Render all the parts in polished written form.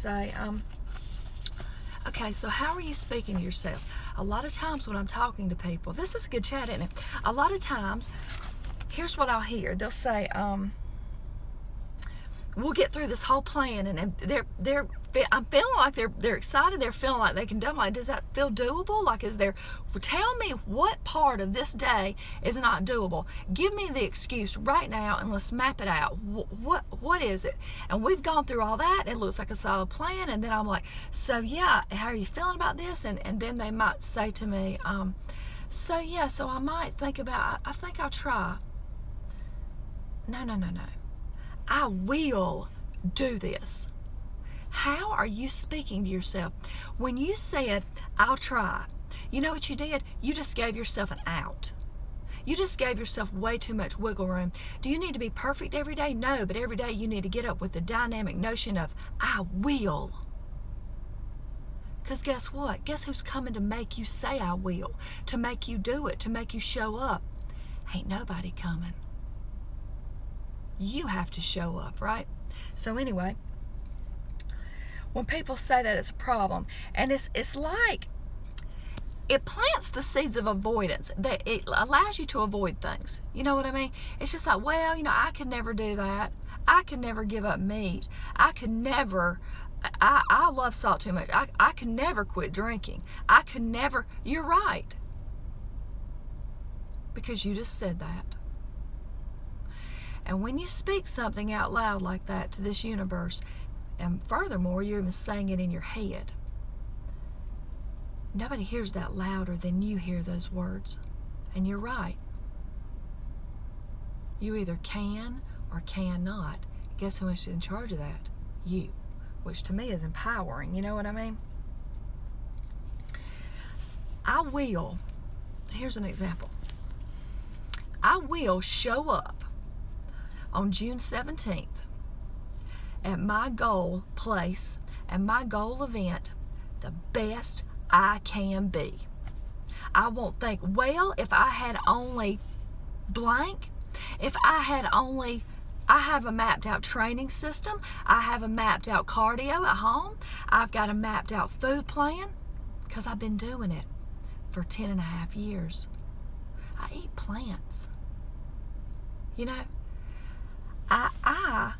say, okay, so how are you speaking to yourself? A lot of times when I'm talking to people, this is a good chat, isn't it? A lot of times, here's what I'll hear. They'll say, we'll get through this whole plan, and I'm feeling like they're excited. They're feeling like they can do it. Like, does that feel doable? Like, tell me what part of this day is not doable. Give me the excuse right now, and let's map it out. What is it? And we've gone through all that. It looks like a solid plan. And then I'm like, so yeah, how are you feeling about this? And then they might say to me, so yeah, so I might think about, I think I'll try. No. I will do this. How are you speaking to yourself? When you said, I'll try, you know what you did? You just gave yourself an out. You just gave yourself way too much wiggle room. Do you need to be perfect every day? No, but every day you need to get up with the dynamic notion of, I will. Because guess what? Guess who's coming to make you say I will? To make you do it, to make you show up. Ain't nobody coming. You have to show up, right? So anyway, when people say that, it's a problem. And it's like, it plants the seeds of avoidance. That it allows you to avoid things. You know what I mean? It's just like, well, I could never do that. I could never give up meat. I could never, I love salt too much. I could never quit drinking. I could never, you're right. Because you just said that. And when you speak something out loud like that to this universe, and furthermore, you're even saying it in your head, nobody hears that louder than you hear those words. And you're right. You either can or cannot. Guess who is in charge of that? You. Which to me is empowering. You know what I mean? I will. Here's an example. I will show up on June 17th at my goal place and my goal event the best I can be. I won't think, well, if I had only blank, if I had only, I have a mapped out training system, I have a mapped out cardio at home, I've got a mapped out food plan, because I've been doing it for 10 and a half years. I eat plants. I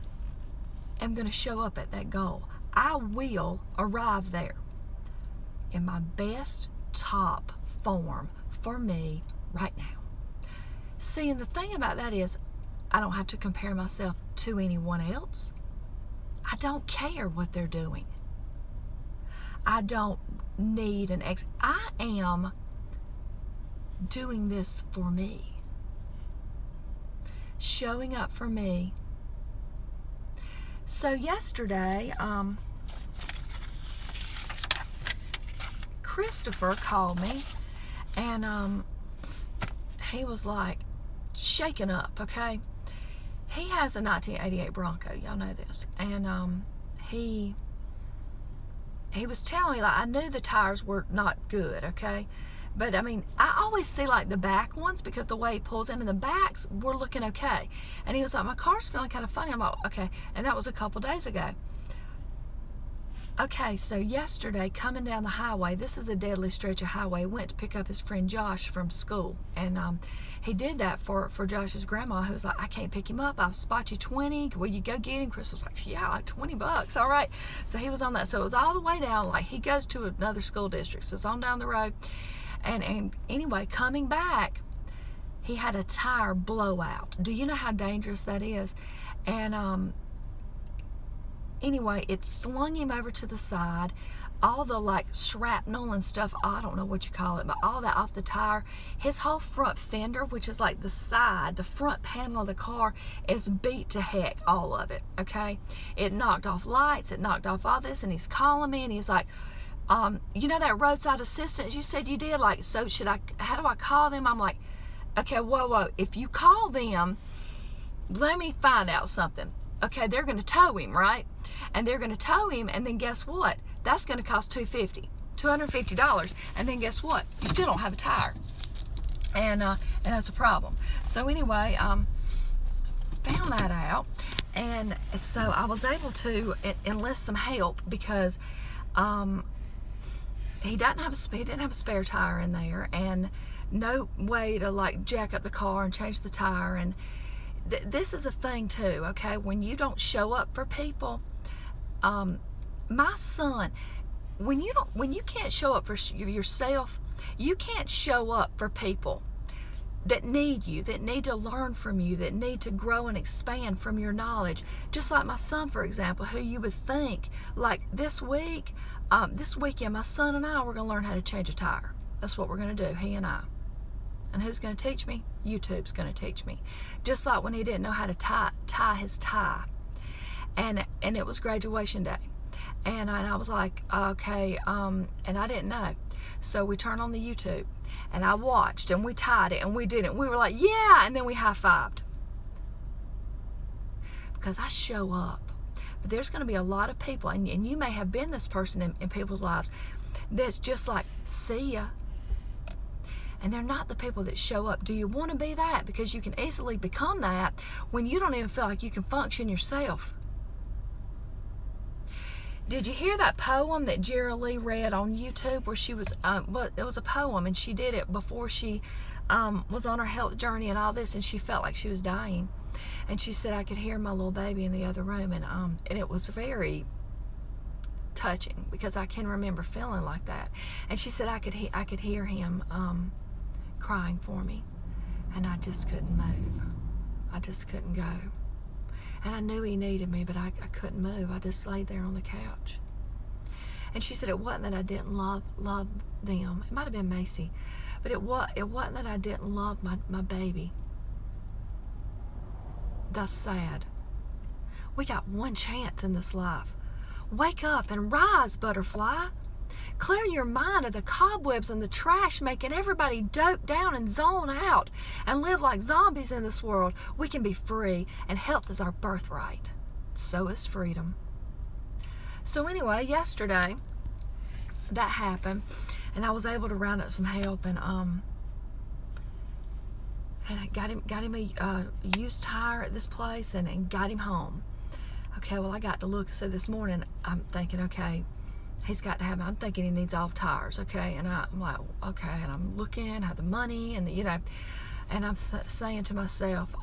am going to show up at that goal. I will arrive there in my best top form for me right now. See, and the thing about that is, I don't have to compare myself to anyone else. I don't care what they're doing. I don't need an I am doing this for me. Showing up for me. So yesterday, Christopher called me, and he was like shaken up, okay? He has a 1988 Bronco, y'all know this, and he was telling me, like, I knew the tires were not good, okay? But I mean, I always see like the back ones because the way he pulls in, and the backs were looking okay. And he was like, my car's feeling kind of funny. I'm like, okay. And that was a couple days ago. Okay, so yesterday, coming down the highway, this is a deadly stretch of highway, went to pick up his friend Josh from school. And he did that for Josh's grandma, who was like, I can't pick him up. I'll spot you 20. Will you go get him? Chris was like, yeah, like $20. All right. So he was on that. So it was all the way down. Like, he goes to another school district. So it's on down the road. And anyway, coming back, he had a tire blowout. Do you know how dangerous that is? And anyway, it slung him over to the side. All the like shrapnel and stuff, I don't know what you call it, but all that off the tire. His whole front fender, which is like the side, the front panel of the car, is beat to heck, all of it, okay? It knocked off lights, it knocked off all this, and he's calling me, and he's like, you know that roadside assistance you said you did? Like, so how do I call them? I'm like, okay, whoa. If you call them, let me find out something. Okay, they're going to tow him, right? And they're going to tow him, and then guess what? That's going to cost $250. And then guess what? You still don't have a tire. And that's a problem. So anyway, found that out, and so I was able to enlist some help because he didn't have a spare tire in there, and no way to like jack up the car and change the tire. And this is a thing too, okay? When you don't show up for people, my son, when you can't show up for yourself, you can't show up for people that need you, that need to learn from you, that need to grow and expand from your knowledge. Just like my son, for example, who you would think, like this weekend, my son and I, we're going to learn how to change a tire. That's what we're going to do, he and I. And who's going to teach me? YouTube's going to teach me. Just like when he didn't know how to tie his tie. And it was graduation day. And I was like, okay, and I didn't know. So we turned on the YouTube, and I watched, and we tied it, and we did it. We were like, yeah, and then we high-fived. Because I show up. But there's going to be a lot of people, and you may have been this person in people's lives, that's just like, see ya. And they're not the people that show up. Do you want to be that? Because you can easily become that when you don't even feel like you can function yourself. Did you hear that poem that Jerry Lee read on YouTube where she was, it was a poem, and she did it before she was on her health journey and all this, and she felt like she was dying. And she said, I could hear my little baby in the other room, and it was very touching because I can remember feeling like that. And she said I could hear him crying for me, and I just couldn't move. I just couldn't go. And I knew he needed me, but I couldn't move. I just laid there on the couch. And she said it wasn't that I didn't love them. It might have been Macy, but it wasn't that I didn't love my baby. That's sad. We got one chance in this life. Wake up and rise, butterfly. Clear your mind of the cobwebs and the trash making everybody dope down and zone out and live like zombies in this world. We can be free, and health is our birthright. So is freedom. So anyway, yesterday that happened, and I was able to round up some help, and I got him a used tire at this place, and got him home. Okay, well, I got to look. So this morning I'm thinking, okay, he's got to have, I'm thinking he needs all tires, okay? And I'm like, okay, and I'm looking, I have the money, and and I'm saying to myself,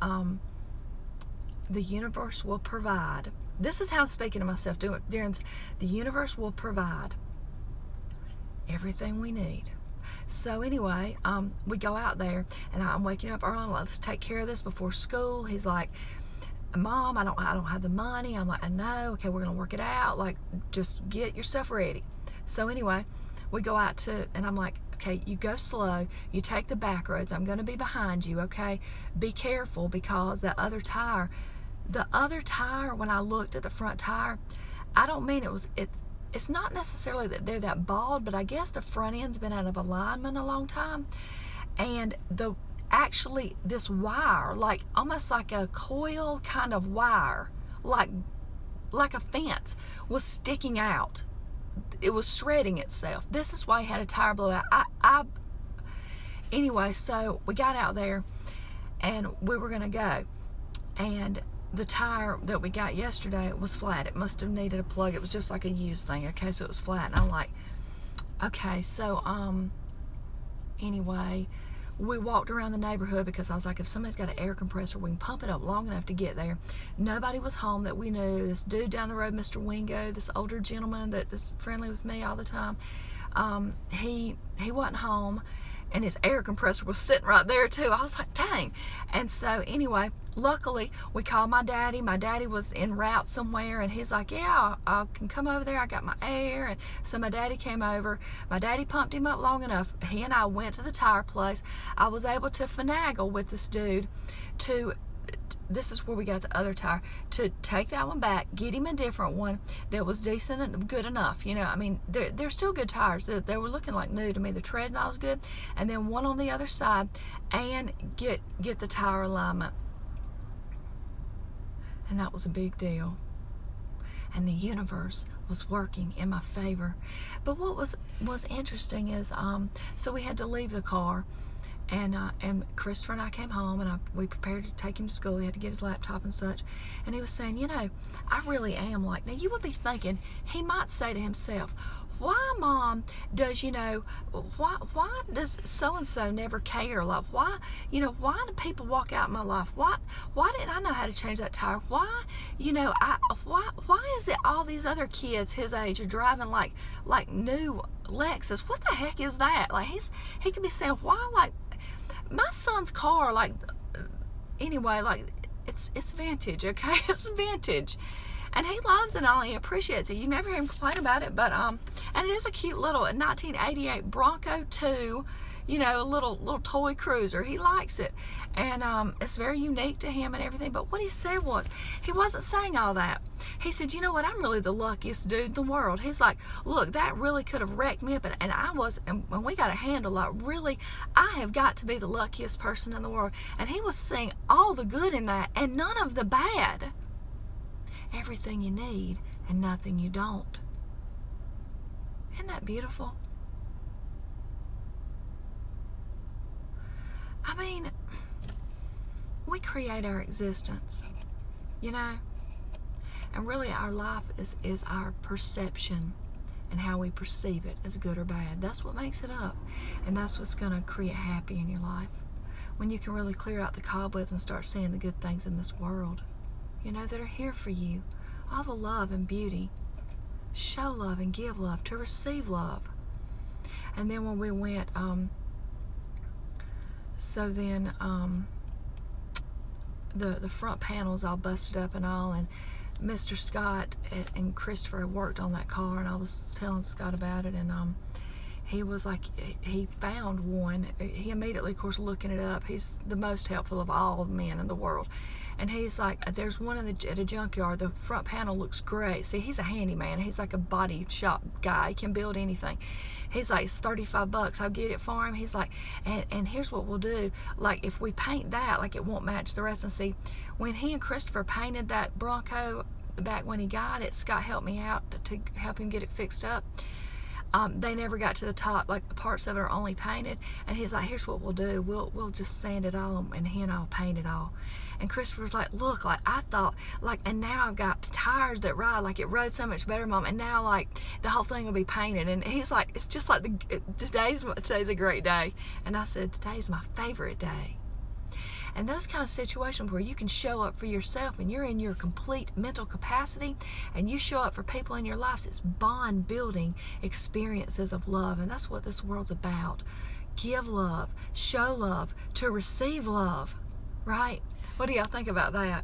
the universe will provide. This is how I'm speaking to myself during the universe will provide everything we need. So anyway, we go out there, and I'm waking up early. Let's take care of this before school. He's like, Mom, I don't have the money. I'm like, I know. Okay, we're gonna work it out. Like, just get yourself ready. So anyway, we go out and I'm like, okay, you go slow. You take the back roads. I'm gonna be behind you. Okay, be careful, because the other tire, when I looked at the front tire, I don't mean it's not necessarily that they're that bald, but I guess the front end's been out of alignment a long time, and actually this wire, like almost like a coil kind of wire, like a fence, was sticking out. It was shredding itself. This is why he had a tire blowout. Anyway, so we got out there, and we were gonna go, and the tire that we got yesterday was flat. It must have needed a plug. It was just like a used thing. Okay, so it was flat, and I'm like, okay, so anyway, we walked around the neighborhood because I was like, if somebody's got an air compressor, we can pump it up long enough to get there. Nobody was home that we knew. This dude down the road, Mr. Wingo, this older gentleman that is friendly with me all the time, he wasn't home, and his air compressor was sitting right there too. I was like, dang. And so anyway, luckily we called my daddy. My daddy was en route somewhere, and he's like, yeah, I can come over there. I got my air. And so my daddy came over. My daddy pumped him up long enough. He and I went to the tire place. I was able to finagle with this dude this is where we got the other tire, to take that one back, get him a different one that was decent and good enough. I mean, they're still good tires. They were looking like new to me. The tread and all was good. And then one on the other side, and get the tire alignment. And that was a big deal. And the universe was working in my favor. But what was interesting is, so we had to leave the car, And Christopher and I came home, and we prepared to take him to school. He had to get his laptop and such. And he was saying, I really am like, now you would be thinking, he might say to himself, why, Mom, does, why does so-and-so never care? Like, why do people walk out in my life? Why didn't I know how to change that tire? Why, why is it all these other kids his age are driving like new Lexus? What the heck is that? Like, he could be saying, why, like, my son's car, like, anyway, like, it's vintage, okay? It's vintage. And he loves it and he appreciates it. You never hear him complain about it, but, and it is a cute little 1988 Bronco 2, a little toy cruiser. He likes it. And it's very unique to him and everything. But what he said was, he wasn't saying all that. He said, you know what, I'm really the luckiest dude in the world. He's like, look, that really could have wrecked me up. And when we got a handle, like, really, I have got to be the luckiest person in the world. And he was seeing all the good in that and none of the bad. Everything you need and nothing you don't. Isn't that beautiful? I mean, we create our existence, and really our life is our perception and how we perceive it as good or bad. That's what makes it up, and that's what's going to create happy in your life. When you can really clear out the cobwebs and start seeing the good things in this world, that are here for you. All the love and beauty. Show love and give love, to receive love. And then when we went, the front panels all busted up and all, and Mr. Scott and Christopher worked on that car, and I was telling Scott about it, and he was like, he found one. He immediately, of course, looking it up. He's the most helpful of all men in the world. And he's like, there's one at a junkyard. The front panel looks great. See, he's a handyman. He's like a body shop guy. He can build anything. He's like, it's $35. I'll get it for him. He's like, and here's what we'll do. Like, if we paint that, like, it won't match the rest. And see, when he and Christopher painted that Bronco back when he got it, Scott helped me out to help him get it fixed up. They never got to the top, like the parts of it are only painted. And he's like, here's what we'll do. We'll just sand it all, and he and I'll paint it all. And Christopher's like, look, like, I thought, like, and now I've got tires that ride, like, it rode so much better, Mom, and now, like, the whole thing will be painted. And he's like, it's just like, today's a great day. And I said, today's my favorite day. And those kind of situations where you can show up for yourself and you're in your complete mental capacity and you show up for people in your lives, it's bond building experiences of love. And that's what this world's about. Give love, show love, to receive love, right? What do y'all think about that?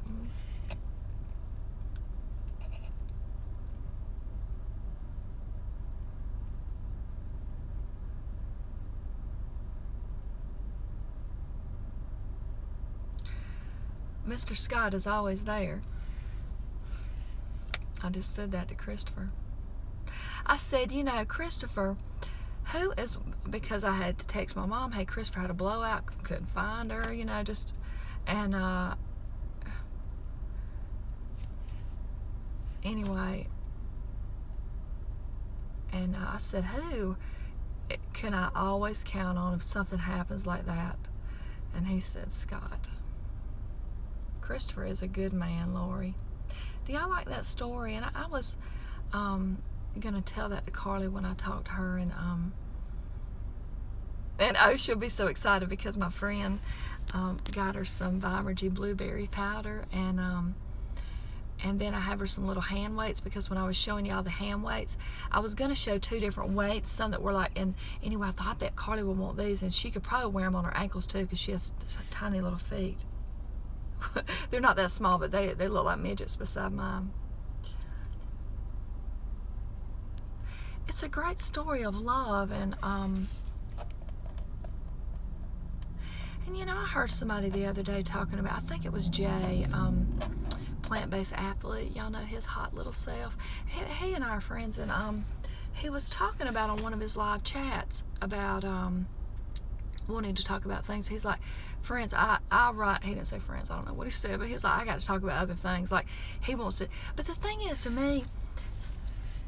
Mr. Scott is always there. I just said that to Christopher. I said, Christopher, because I had to text my mom, hey, Christopher had a blowout, couldn't find her, anyway, and I said, who can I always count on if something happens like that? And he said, Scott. Christopher is a good man, Lori. Do y'all like that story? And I was gonna tell that to Carly when I talked to her, and oh, she'll be so excited because my friend got her some Vimergy blueberry powder, and then I have her some little hand weights, because when I was showing y'all the hand weights, I was gonna show 2 different weights, some that were like, and anyway, I thought, I bet Carly would want these, and she could probably wear them on her ankles too, because she has tiny little feet. They're not that small, but they look like midgets beside mine. It's a great story of love, and I heard somebody the other day talking about, I think it was Jay, plant-based athlete. Y'all know his hot little self. He and I are friends, and he was talking about on one of his live chats about wanting to talk about things. He's like, friends, I write, he didn't say friends, I don't know what he said, but he's like, I got to talk about other things. Like, he wants to, but the thing is, to me,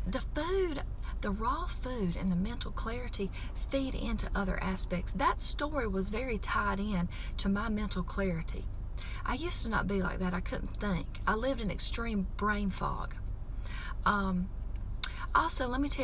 the the raw food and the mental clarity feed into other aspects. That story was very tied in to my mental clarity. I used to not be like that. I couldn't think. I lived in extreme brain fog. Also, let me tell you